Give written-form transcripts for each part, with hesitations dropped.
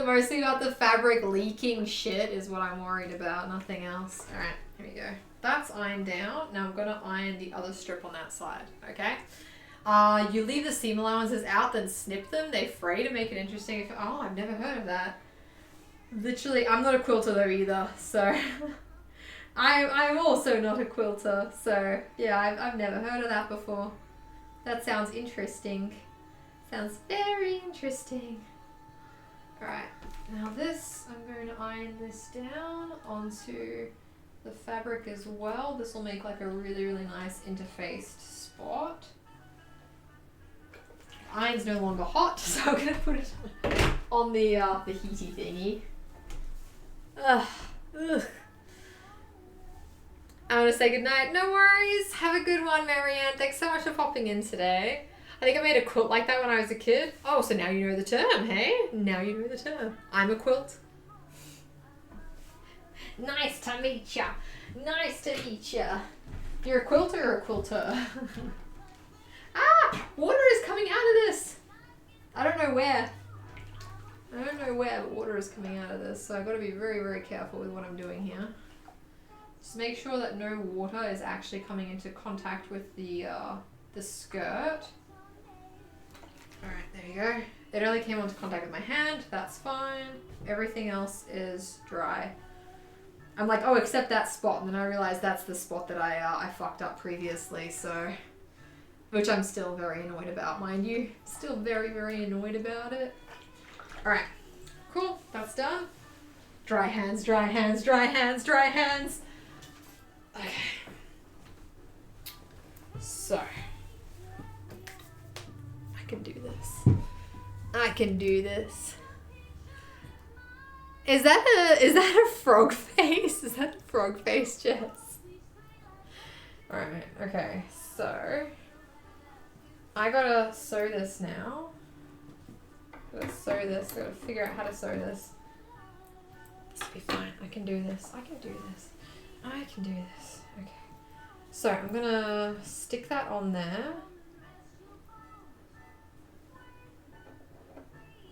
mostly about the fabric leaking shit is what I'm worried about, nothing else. Alright, here we go. That's ironed down. Now I'm going to iron the other strip on that side, okay? You leave the seam allowances out, then snip them. They fray to make it interesting. Oh, I've never heard of that. Literally, I'm not a quilter though either, so... I'm also not a quilter, so yeah, I've never heard of that before. That sounds interesting. Sounds very interesting. Alright, now this, I'm going to iron this down onto the fabric as well. This will make like a really, really nice interfaced spot. Iron's no longer hot, so I'm going to put it on the heaty thingy. Ugh. I want to say goodnight. No worries. Have a good one, Marianne. Thanks so much for popping in today. I think I made a quilt like that when I was a kid. Oh, so now you know the term, hey? Now you know the term. I'm a quilt. Nice to meet ya. Nice to meet ya. You're a quilter or a quilter? Ah! Water is coming out of this. I don't know where. But water is coming out of this. So I've got to be very, very careful with what I'm doing here. Just make sure that no water is actually coming into contact with the skirt. Alright, there you go. It only came into contact with my hand. That's fine. Everything else is dry. I'm like, oh, except that spot. And then I realized that's the spot that I fucked up previously, so... Which I'm still very annoyed about, mind you. Still very, very annoyed about it. Alright. Cool. That's done. Dry hands, dry hands, dry hands, dry hands. Okay. So. I can do this. I can do this. Is that a frog face? Is that a frog face, Jess? Alright, okay. So. I gotta sew this now. Gotta sew this. Gotta figure out how to sew this. This will be fine. I can do this. I can do this. I can do this. Okay. So I'm gonna stick that on there.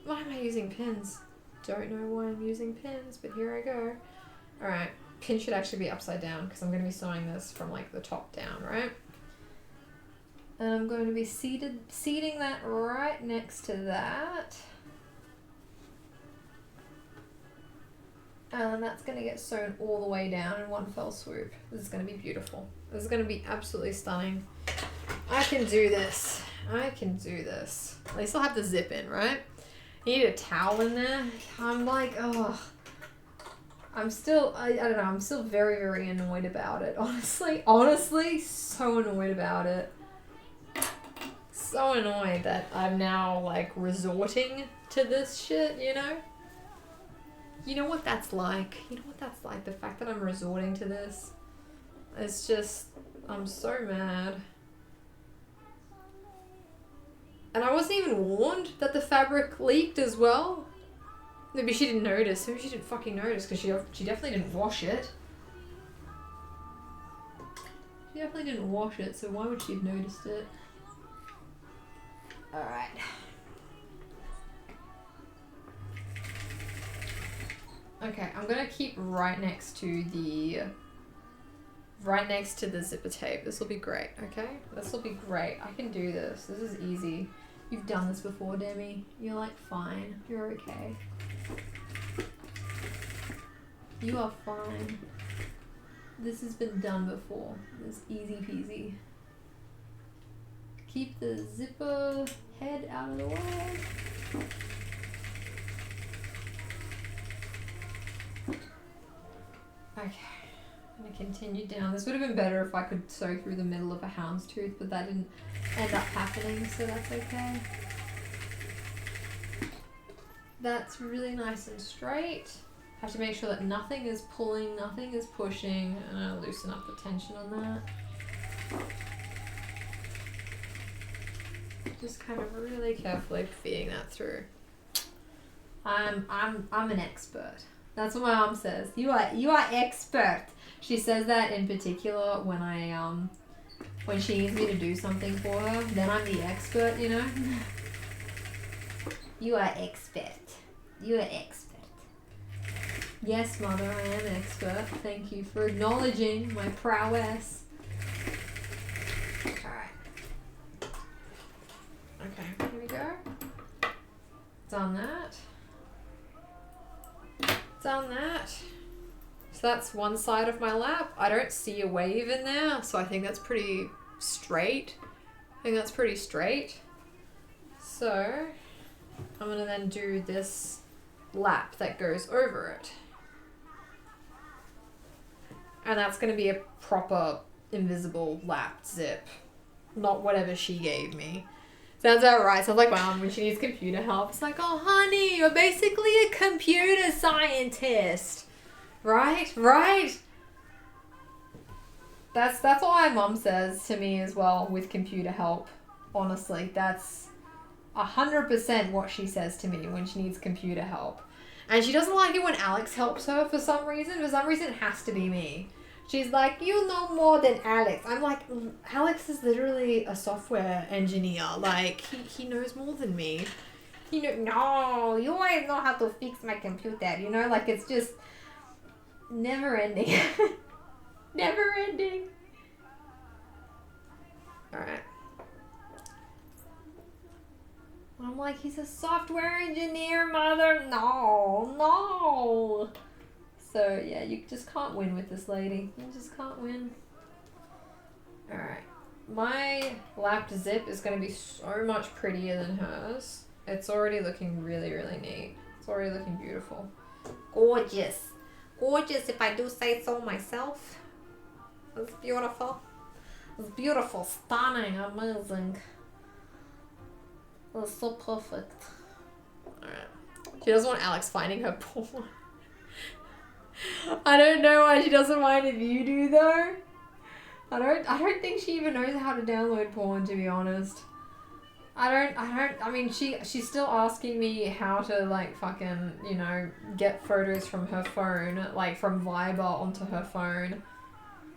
Why am I using pins? Don't know why I'm using pins, but here I go. Alright. Pin should actually be upside down because I'm going to be sewing this from like the top down, right? And I'm going to be seating that right next to that. And that's going to get sewn all the way down in one fell swoop. This is going to be beautiful. This is going to be absolutely stunning. I can do this. I can do this. At least I'll have the zip in, right? You need a towel in there. I'm like, oh. I'm still, I don't know, I'm still very, very annoyed about it. Honestly, so annoyed about it. So annoyed that I'm now, like, resorting to this shit, you know? You know what that's like? You know what that's like? The fact that I'm resorting to this? It's just, I'm so mad. And I wasn't even warned that the fabric leaked as well. Maybe she didn't notice. Maybe she didn't fucking notice because she definitely didn't wash it. She definitely didn't wash it, so why would she have noticed it? Alright. Okay, I'm gonna keep right next to the zipper tape. This will be great, okay? This will be great. I can do this. This is easy. You've done this before, Demi. You're like fine. You're okay. You are fine. This has been done before. It's easy peasy. Keep the zipper head out of the way. Okay. I'm gonna continue down. This would have been better if I could sew through the middle of a houndstooth, but that didn't end up happening, so that's okay. That's really nice and straight. Have to make sure that nothing is pulling, nothing is pushing, and I'll loosen up the tension on that. Just kind of really carefully feeding that through. I'm an expert. That's what my mom says. You are expert. She says that in particular when when she needs me to do something for her. Then I'm the expert, you know. You are expert. You're an expert. Yes, mother, I am an expert. Thank you for acknowledging my prowess. Alright. Okay, here we go. Done that. Done that. So that's one side of my lap. I don't see a wave in there, so I think that's pretty straight. I think that's pretty straight. So I'm gonna then do this lap that goes over it. And that's gonna be a proper invisible lap zip, not whatever she gave me. Sounds about right. Sounds like my mom when she needs computer help. It's like, oh honey, you're basically a computer scientist. Right? Right? That's what my mom says to me as well with computer help. Honestly, that's 100% what she says to me when she needs computer help. And she doesn't like it when Alex helps her for some reason. For some reason, it has to be me. She's like, you know more than Alex. I'm like, Alex is literally a software engineer. Like, he knows more than me. No, you always know how to fix my computer. You know, like, it's just never ending. Never ending. Alright. I'm like, he's a software engineer, mother. No. So, yeah, you just can't win with this lady. You just can't win. Alright. My lapped zip is going to be so much prettier than hers. It's already looking really, really neat. It's already looking beautiful. Gorgeous. Gorgeous, if I do say so myself. It's beautiful. It's beautiful, stunning, amazing. It's so perfect. Alright. She doesn't want Alex finding her porn. I don't know why she doesn't mind if you do though. I don't think she even knows how to download porn, to be honest. I mean, she's still asking me how to, like, fucking, you know, get photos from her phone, like, from Viber onto her phone.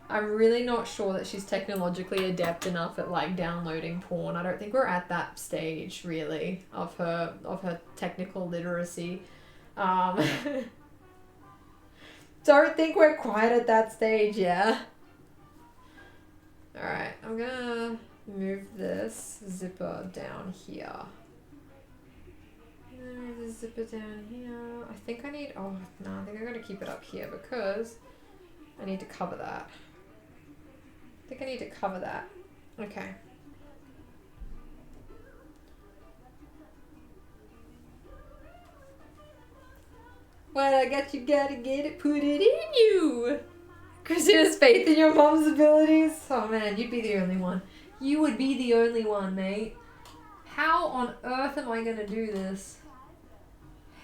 I'm really not sure that she's technologically adept enough at, like, downloading porn. I don't think we're at that stage, really, of her technical literacy. Don't think we're quite at that stage, yeah. Alright, I'm gonna move this zipper down here. Move the zipper down here. I think I need, oh no, I think I'm gonna keep it up here because I need to cover that. I think I need to cover that. Okay. Well, I got you gotta get it, put it in you. Christina's faith in your mom's abilities. Oh man, you'd be the only one. You would be the only one, mate. How on earth am I gonna do this?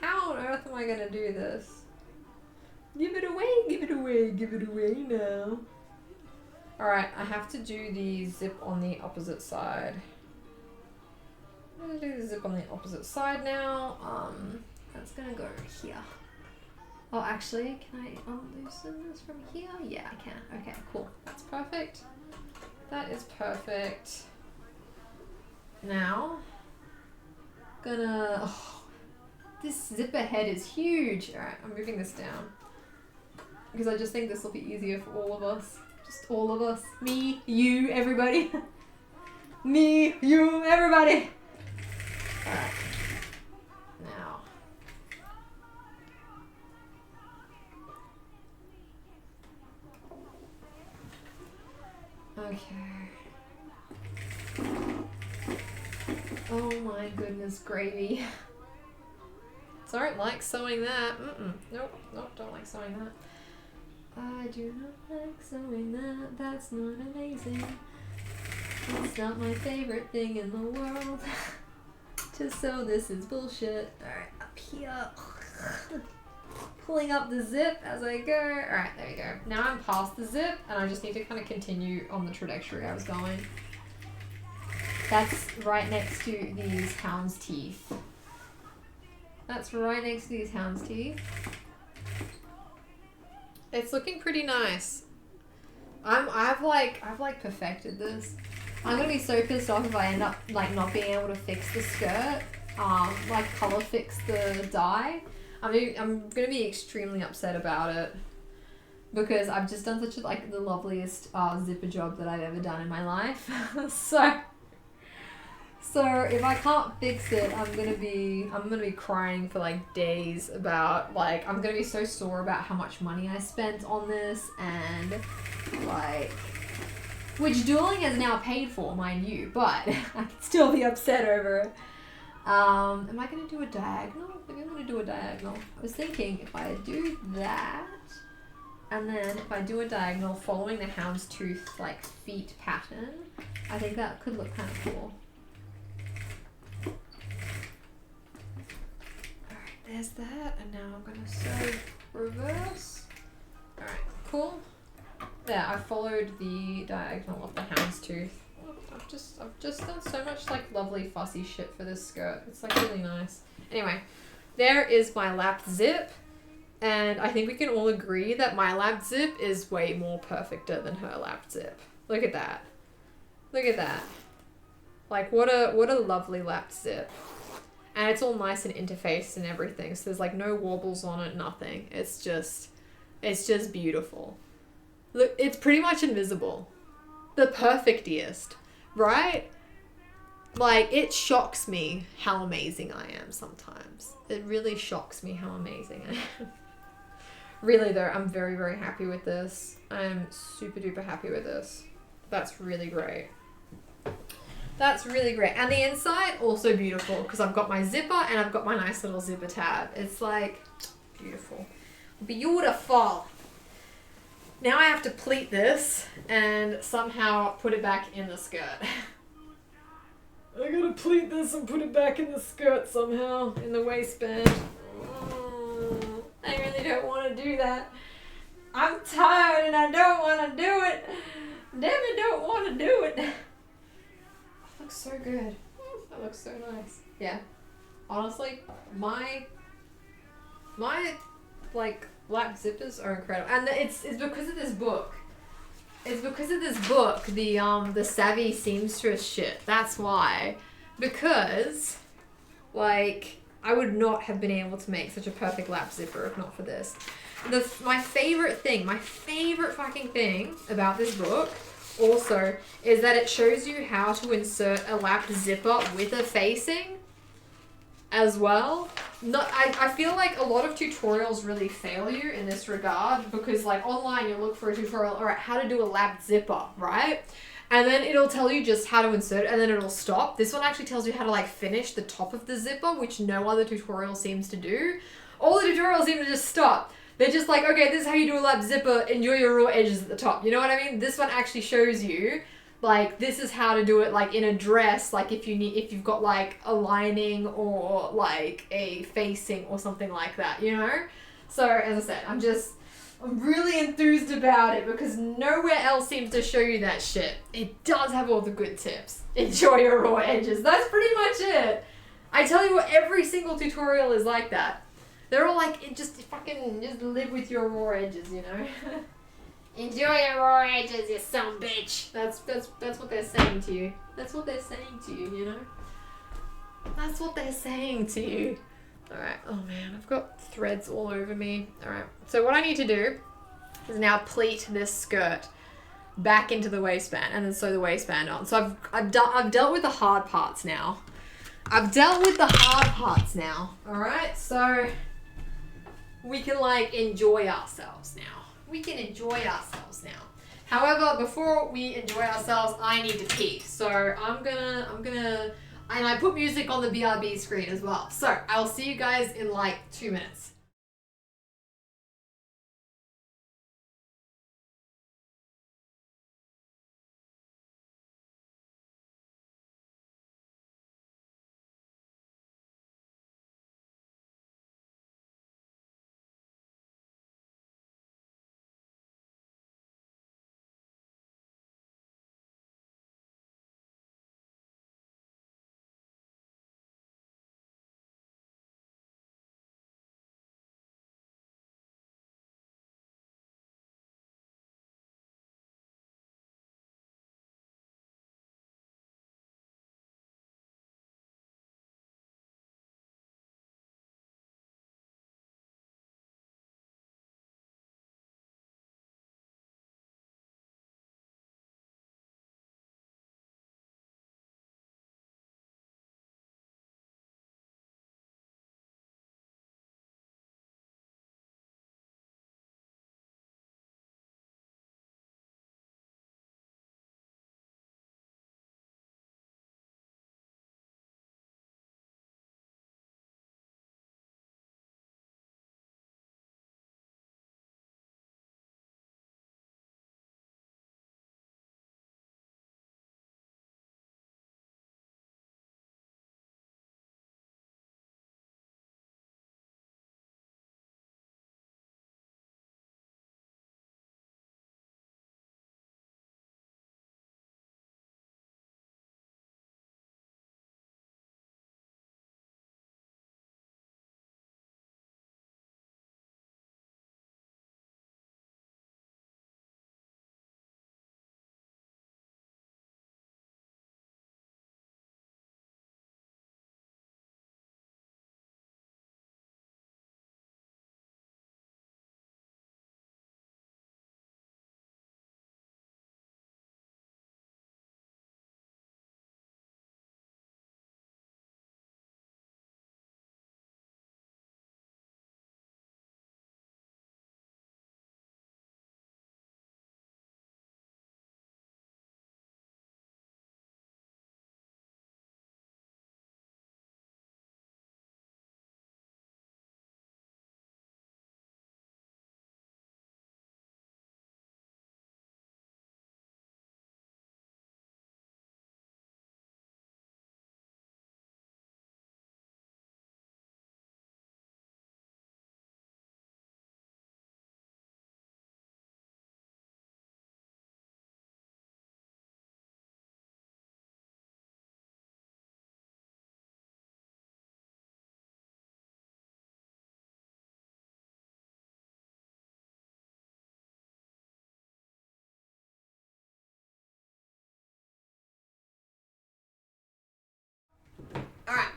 How on earth am I gonna do this? Give it away, give it away, give it away now. Alright, I have to do the zip on the opposite side. I'm gonna do the zip on the opposite side now. That's gonna go here. Oh, actually, can I unloosen this from here? Yeah, I can. Okay, cool. That's perfect. That is perfect. Now, this zipper head is huge. Alright, I'm moving this down. Because I just think this will be easier for all of us. Just all of us. Me, you, everybody. Me, you, everybody. Alright. Now. Okay. Oh my goodness, gravy. Don't like sewing that. Nope, don't like sewing that. I do not like sewing that. That's not amazing. It's not my favorite thing in the world. To sew this is bullshit. Alright, up here. Pulling up the zip as I go. Alright, there we go. Now I'm past the zip and I just need to kind of continue on the trajectory I was going. That's right next to these hound's teeth. That's right next to these hound's teeth. It's looking pretty nice. I've perfected this. I'm gonna be so pissed off if I end up like not being able to fix the skirt. like color fix the dye. I'm gonna be extremely upset about it because I've just done such the loveliest zipper job that I've ever done in my life. So if I can't fix it, I'm gonna be crying for like days about like I'm gonna be so sore about how much money I spent on this and like which dueling is now paid for, mind you, but I can still be upset over it. Am I gonna do a diagonal? I think I'm gonna do a diagonal. I was thinking if I do that and then if I do a diagonal following the houndstooth like feet pattern, I think that could look kind of cool. Alright, there's that, and now I'm gonna sew reverse. Alright, cool. There, I followed the diagonal of the houndstooth. I've just done so much like lovely fussy shit for this skirt. It's like really nice. Anyway, there is my lap zip. And I think we can all agree that my lap zip is way more perfecter than her lap zip. Look at that. Look at that. Like what a lovely lap zip. And it's all nice and interfaced and everything. So there's like no wobbles on it, nothing. It's just beautiful. Look, it's pretty much invisible. The perfectiest, right? Like it shocks me how amazing I am sometimes. It really shocks me how amazing I am. Really though, I'm very, very happy with this. I'm super duper happy with this. That's really great. That's really great. And the inside, also beautiful because I've got my zipper and I've got my nice little zipper tab. It's like, beautiful. Beautiful. Now I have to pleat this and somehow put it back in the skirt. I gotta pleat this and put it back in the skirt somehow, in the waistband. I really don't want to do that. I'm tired and I don't want to do it. Damn it, don't want to do it. That looks so good. That looks so nice. Yeah. Honestly, my like lap zippers are incredible. And it's because of this book. It's because of this book, the Savvy Seamstress shit. That's why. Because like I would not have been able to make such a perfect lap zipper if not for this. My favorite fucking thing about this book also is that it shows you how to insert a lap zipper with a facing as well. I feel like a lot of tutorials really fail you in this regard because like online you look for a tutorial, alright, how to do a lap zipper, right? And then it'll tell you just how to insert it and then it'll stop. This one actually tells you how to like finish the top of the zipper, which no other tutorial seems to do. All the tutorials seem to just stop. They're just like, okay, this is how you do a lap zipper, enjoy your raw edges at the top. You know what I mean? This one actually shows you like this is how to do it like in a dress, like if you've got like a lining or like a facing or something like that, you know? So as I said, I'm really enthused about it because nowhere else seems to show you that shit. It does have all the good tips. Enjoy your raw edges. That's pretty much it. I tell you what, every single tutorial is like that. They're all like, just live with your raw edges, you know? Enjoy your raw edges, you son bitch. That's what they're saying to you. That's what they're saying to you, you know? That's what they're saying to you. Alright, oh man, I've got threads all over me. Alright, so what I need to do is now pleat this skirt back into the waistband and then sew the waistband on. So I've dealt with the hard parts now. Alright, so we can like enjoy ourselves now. However, before we enjoy ourselves, I need to pee. So I'm gonna and I put music on the BRB screen as well. So I'll see you guys in like 2 minutes.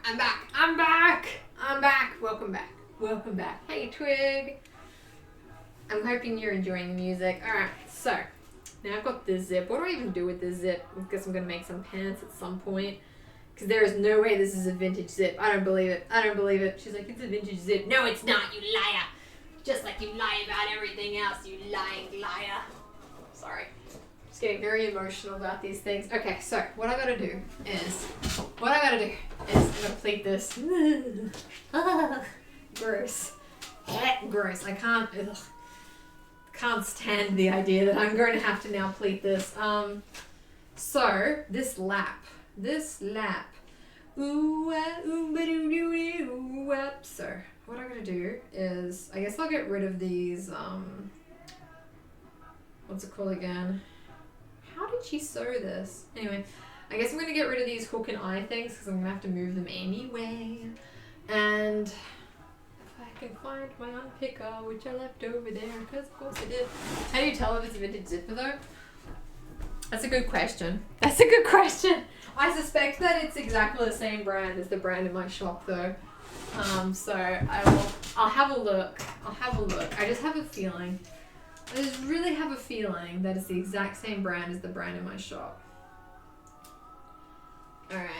I'm back. I'm back. I'm back. Welcome back. Welcome back. Hey, Twig. I'm hoping you're enjoying the music. Alright, so now I've got this zip. What do I even do with this zip? I guess I'm going to make some pants at some point. Because there is no way this is a vintage zip. I don't believe it. I don't believe it. She's like, it's a vintage zip. No, it's not, you liar. Just like you lie about everything else, you lying liar. Sorry. Just getting very emotional about these things. Okay, so what I gotta do is I'm gonna pleat this. Gross. Gross. I can't stand the idea that I'm going to have to now pleat this. So this lap. Ooh, so what I'm gonna do is, I guess I'll get rid of these, what's it called again? How did she sew this? Anyway, I guess I'm gonna get rid of these hook and eye things because I'm gonna have to move them anyway. And if I can find my unpicker, which I left over there, because of course I did. How do you tell if it's a vintage zipper though? That's a good question. I suspect that it's exactly the same brand as the brand in my shop though. So I'll have a look. I just have a feeling. I just really have a feeling that it's the exact same brand as the brand in my shop. Alright.